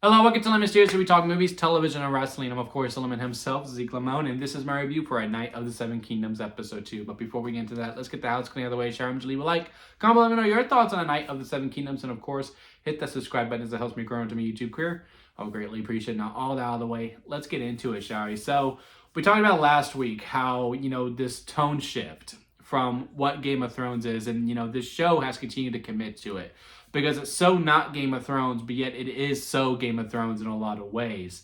Hello, welcome to Lemon Studios, where we talk movies, television, and wrestling. I'm, of course, the Lemon himself, Zeke Lamone, and this is my review for A Night of the Seven Kingdoms, Episode 2. But before we get into that, let's get the house clean out of the way. Share and leave a like. Comment, let me know your thoughts on A Night of the Seven Kingdoms, and, of course, hit that subscribe button as it helps me grow into my YouTube career. I would greatly appreciate it. Now, all that out of the way, let's get into it, shall we? So, we talked about last week how, this tone shift from what Game of Thrones is, and, this show has continued to commit to it because it's so not Game of Thrones, but yet it is so Game of Thrones in a lot of ways.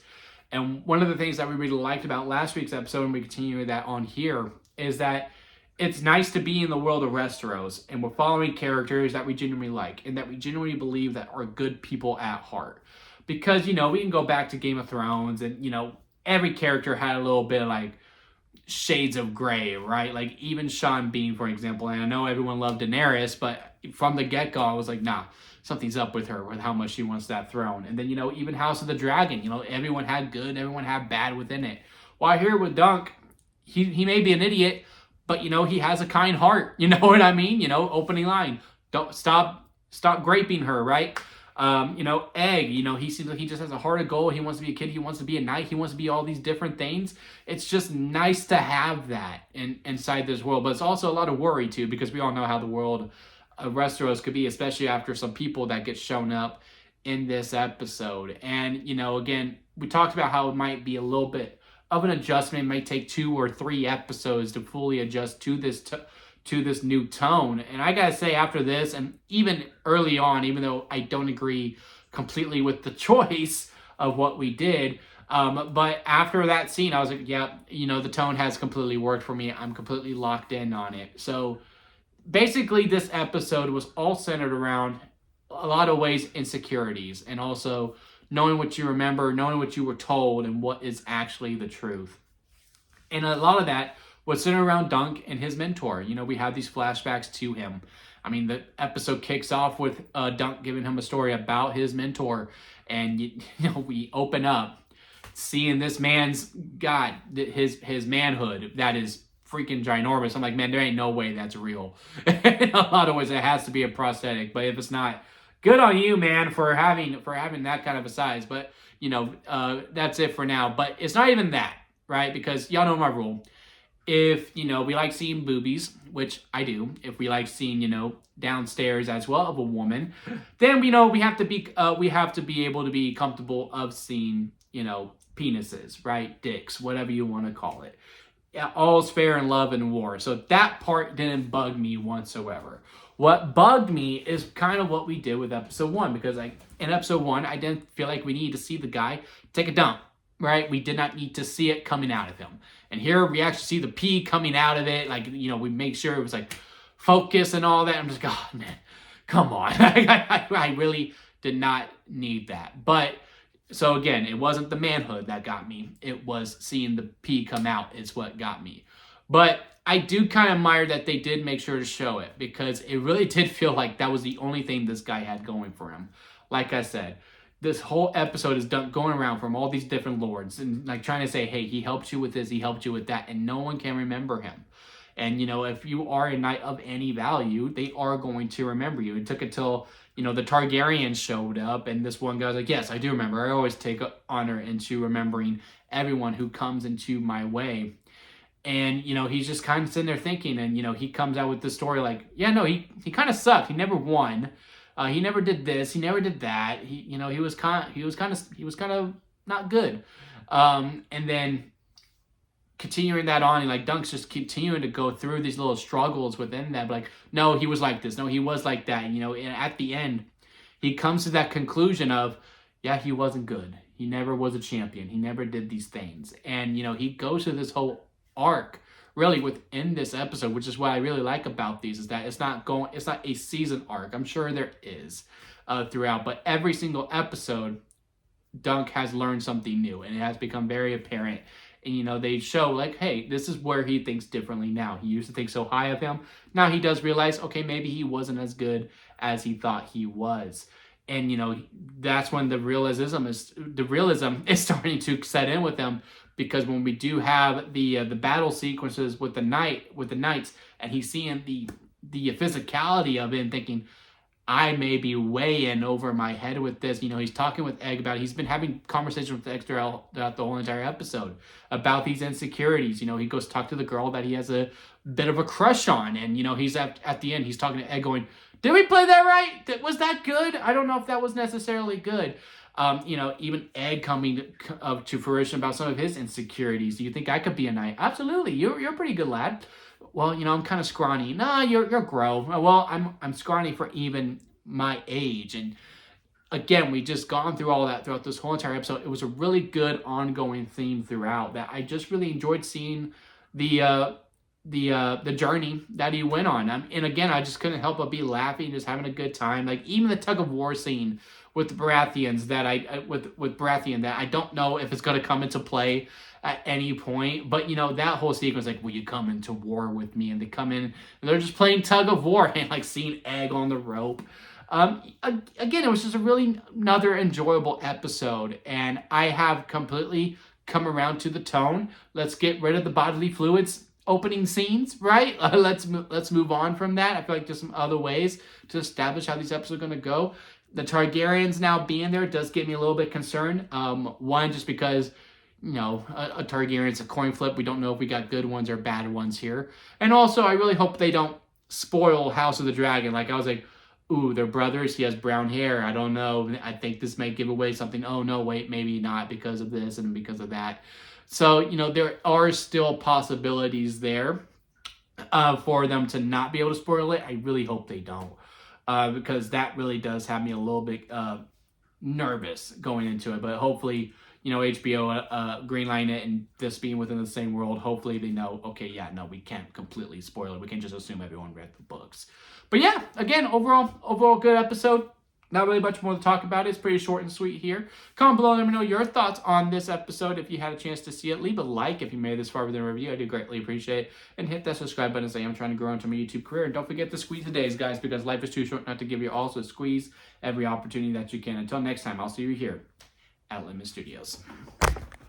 And one of the things that we really liked about last week's episode, and we continue that on here, is that it's nice to be in the world of Westeros, and we're following characters that we genuinely like, and that we genuinely believe that are good people at heart. Because, we can go back to Game of Thrones, and, every character had a little bit of, shades of gray, right? Like even Sean Bean, for example. And I know everyone loved Daenerys, but from the get-go, I was like, nah, something's up with her, with how much she wants that throne. And then, even House of the Dragon, everyone had good, everyone had bad within it. While here with Dunk, he may be an idiot, but, he has a kind heart. You know what I mean? Opening line, don't stop graping her, right? Egg, he seems like he just has a heart of gold. He wants to be a kid. He wants to be a knight. He wants to be all these different things. It's just nice to have that inside this world. But it's also a lot of worry, too, because we all know how the world of Westeros could be, especially after some people that get shown up in this episode. And, again, we talked about how it might be a little bit of an adjustment. It might take 2 or 3 episodes to fully adjust to this new tone. And I gotta say, after this, and even early on, even though I don't agree completely with the choice of what we did, but after that scene, I was like, yeah, the tone has completely worked for me. I'm completely locked in on it. So basically, this episode was all centered around a lot of ways insecurities, and also knowing what you remember, knowing what you were told, and what is actually the truth. And a lot of that was centered around Dunk and his mentor. We have these flashbacks to him. I mean, the episode kicks off with Dunk giving him a story about his mentor, and we open up seeing this man's his manhood that is freaking ginormous. I'm like, man, there ain't no way that's real. In a lot of ways, it has to be a prosthetic. But if it's not, good on you, man, for having that kind of a size. But that's it for now. But it's not even that, right? Because y'all know my rule. If, we like seeing boobies, which I do, if we like seeing, downstairs as well of a woman, then, we have to be able to be comfortable of seeing, penises, right? Dicks, whatever you want to call it. Yeah, all's fair in love and war. So that part didn't bug me whatsoever. What bugged me is kind of what we did with episode 1, because in episode 1, I didn't feel like we needed to see the guy take a dump. Right? We did not need to see it coming out of him. And here we actually see the pee coming out of it. We make sure it was focus and all that. I'm just, God, man, come on. I really did not need that. But so again, it wasn't the manhood that got me. It was seeing the pee come out is what got me. But I do kind of admire that they did make sure to show it, because it really did feel like that was the only thing this guy had going for him. Like I said, this whole episode is done going around from all these different lords and trying to say, hey, he helped you with this, he helped you with that, and no one can remember him. And if you are a knight of any value, they are going to remember you. It took until the Targaryens showed up, and this one guy's like, yes, I do remember. I always take honor into remembering everyone who comes into my way. And he's just kind of sitting there thinking, and he comes out with this story like, yeah, no, he kind of sucked. He never won. He never did this. He never did that. He was kind of not good. And then continuing that on, and Dunk's just continuing to go through these little struggles within that. But no, he was like this. No, he was like that. And at the end, he comes to that conclusion of, yeah, he wasn't good. He never was a champion. He never did these things. And he goes through this whole arc really within this episode, which is what I really like about these, is that it's not a season arc. I'm sure there is throughout, but every single episode, Dunk has learned something new, and it has become very apparent. And they show hey, this is where he thinks differently now. He used to think so high of him. Now he does realize, okay, maybe he wasn't as good as he thought he was. And that's when the realism is starting to set in with him, because when we do have the battle sequences with the knights, and he's seeing the physicality of it and thinking, I may be way in over my head with this. You know, he's talking with Egg about it. He's been having conversations with Egg throughout the whole entire episode about these insecurities. You know, he goes to talk to the girl that he has a bit of a crush on. And, you know, he's at the end, he's talking to Egg going, did we play that right? Was that good? I don't know if that was necessarily good. You know, even Egg coming to fruition about some of his insecurities. Do you think I could be a knight? Absolutely. You're a pretty good lad. Well, you know, I'm kind of scrawny. Nah, you're grow. Well, I'm scrawny for even my age. And again, we just gone through all that throughout this whole entire episode. It was a really good ongoing theme throughout that I just really enjoyed seeing the journey that he went on. And again, I just couldn't help but be laughing, just having a good time. Like even the tug of war scene with the Baratheons with Baratheon that I don't know if it's going to come into play at any point, but you know, that whole sequence, like, will you come into war with me? And they come in and they're just playing tug of war and like seeing Egg on the rope. Again, it was just a really another enjoyable episode, and I have completely come around to the tone. Let's get rid of the bodily fluids opening scenes, right? Let's move on from that. I feel like there's some other ways to establish how these episodes are going to go. The Targaryens now being there does get me a little bit concerned. One, just because, you know, a Targaryen's a coin flip. We don't know if we got good ones or bad ones here. And also, I really hope they don't spoil House of the Dragon. Like, I was like, ooh, they're brothers. He has brown hair. I don't know. I think this might give away something. Oh, no, wait, maybe not because of this and because of that. So, you know, there are still possibilities there for them to not be able to spoil it. I really hope they don't. Because that really does have me a little bit nervous going into it. But hopefully, you know, HBO greenline it, and this being within the same world, hopefully they know, okay, yeah, no, we can't completely spoil it. We can just assume everyone read the books. But yeah, again, overall good episode. Not really much more to talk about. It's pretty short and sweet here. Comment below and let me know your thoughts on this episode. If you had a chance to see it, leave a like if you made it this far with a review. I do greatly appreciate it. And hit that subscribe button as I am trying to grow into my YouTube career. And don't forget to squeeze the days, guys, because life is too short not to give you all. So squeeze every opportunity that you can. Until next time, I'll see you here at Limit Studios.